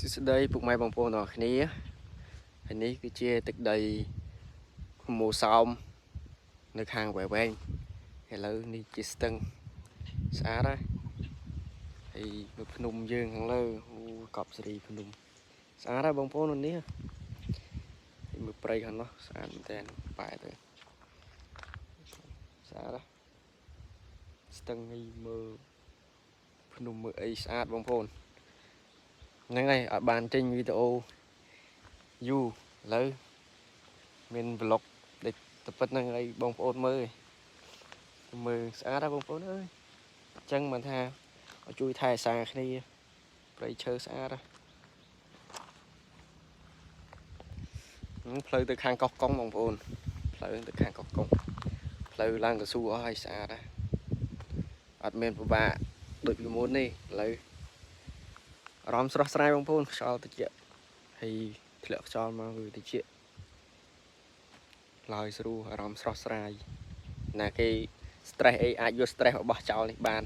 ស្ដីពុកម៉ែបងប្អូនអរគ្នាហើយនេះគឺជាទឹកដីមូសោមនៅខាងវែវែងឥឡូវនេះជាស្ទឹងស្អាតហើយហើយនៅភ្នំយើងខាងលើកប់សេរីភ្នំស្អាតហើយបងប្អូននេះមើលព្រៃខាងនោះស្អាតមែនតើបែរទៅស្អាតស្ទឹងនេះមើលភ្នំមើលអីស្អាតបងប្អូនហ្នឹងហើយអត់បានចេញវីដេអូយូរឥឡូវមាន vlog ដែលតែប៉ុណ្្នឹងឲ្យបងប្អូនមើលស្អាតហើយបងប្អូនអើយអញ្ចឹងមិនថាឲ្យជួយថែរក្សាគ្នាព្រៃឈើស្អាតផ្លូវទៅខាងកោះកុងបងប្អូនផ្លូវទៅខាងកោះកុងផ្លូវឡើងកស៊ូអស់ហើយស្អាតណាស់អត់មានពិបាកដូចពីមុននេះឥឡូវអារម្មណ៍ស្រស់ស្រាយបងប្អូនខ្យល់ត្រជាក់ហើយធ្លាក់ខ្យល់មកគឺត្រជាក់ឡើយស្រួលអារម្មណ៍ស្រស់ស្រាយណាគេ stress អីអាចយក stress មកបោះចោលនេះបាន